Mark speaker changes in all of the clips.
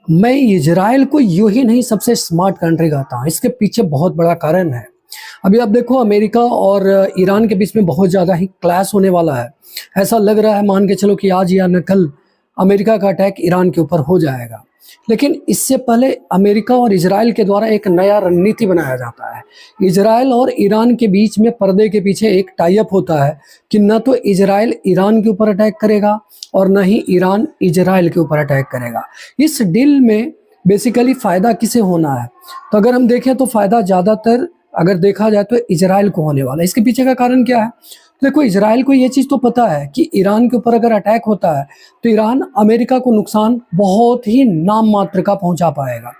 Speaker 1: मैं इज़राइल को यूँ ही नहीं सबसे स्मार्ट कंट्री कहता हूँ, इसके पीछे बहुत बड़ा कारण है। अभी आप देखो अमेरिका और ईरान के बीच में बहुत ज़्यादा ही क्लैश होने वाला है। ऐसा लग रहा है मान के चलो कि आज या न कल अमेरिका का अटैक ईरान के ऊपर हो जाएगा। लेकिन इससे पहले अमेरिका और इज़राइल के द्वारा एक नया रणनीति बनाया जाता है। इज़राइल और ईरान के बीच में पर्दे के पीछे एक टाई अप होता है कि न तो इज़राइल ईरान के ऊपर अटैक करेगा और न ही ईरान इज़राइल के ऊपर अटैक करेगा। इस डील में बेसिकली फ़ायदा किसे होना है? तो अगर हम देखें तो फ़ायदा ज़्यादातर अगर देखा जाए तो इज़राइल को होने वाला है। इसके पीछे का कारण क्या है? देखो इज़राइल को ये चीज़ तो पता है कि ईरान के ऊपर अगर अटैक होता है तो ईरान अमेरिका को नुकसान बहुत ही नाम मात्र का पहुंचा पाएगा।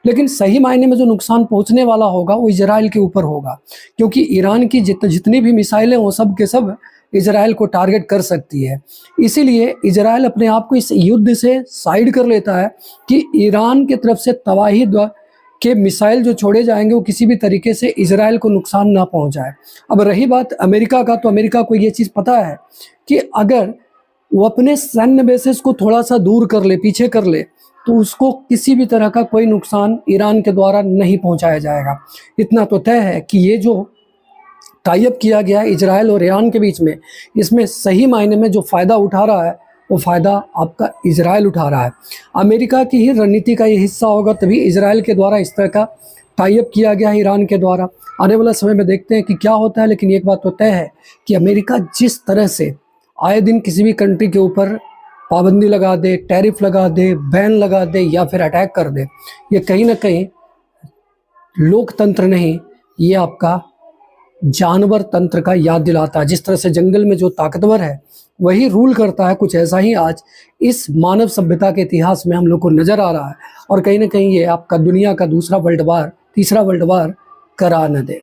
Speaker 1: लेकिन सही मायने में जो नुकसान पहुंचने वाला होगा वो इज़राइल के ऊपर होगा, क्योंकि ईरान की जितनी भी मिसाइलें वो सब के सब इज़राइल को टारगेट कर सकती है। इसीलिए इज़राइल अपने आप को इस युद्ध से साइड कर लेता है कि ईरान की तरफ से तबाही के मिसाइल जो छोड़े जाएंगे वो किसी भी तरीके से इज़राइल को नुकसान ना पहुंचाए। अब रही बात अमेरिका का, तो अमेरिका को ये चीज़ पता है कि अगर वो अपने सैन्य बेसिस को थोड़ा सा दूर कर ले, पीछे कर ले, तो उसको किसी भी तरह का कोई नुकसान ईरान के द्वारा नहीं पहुंचाया जाएगा। इतना तो तय है कि ये जो टाई अप किया गया है इजराइल और ईरान के बीच में, इसमें सही मायने में जो फ़ायदा उठा रहा है वो फ़ायदा आपका इजराइल उठा रहा है। अमेरिका की ही रणनीति का ये हिस्सा होगा, तभी इजराइल के द्वारा इस तरह का टाई अप किया गया है ईरान के द्वारा। आने वाला समय में देखते हैं कि क्या होता है, लेकिन एक बात तो तय है कि अमेरिका जिस तरह से आए दिन किसी भी कंट्री के ऊपर पाबंदी लगा दे, टैरिफ लगा दे, बैन लगा दे या फिर अटैक कर दे, ये कहीं ना कहीं लोकतंत्र नहीं, ये आपका जानवर तंत्र का याद दिलाता है। जिस तरह से जंगल में जो ताकतवर है वही रूल करता है, कुछ ऐसा ही आज इस मानव सभ्यता के इतिहास में हम लोग को नजर आ रहा है। और कहीं ना कहीं ये आपका दुनिया का दूसरा वर्ल्ड वार, तीसरा वर्ल्ड वार करा न दे।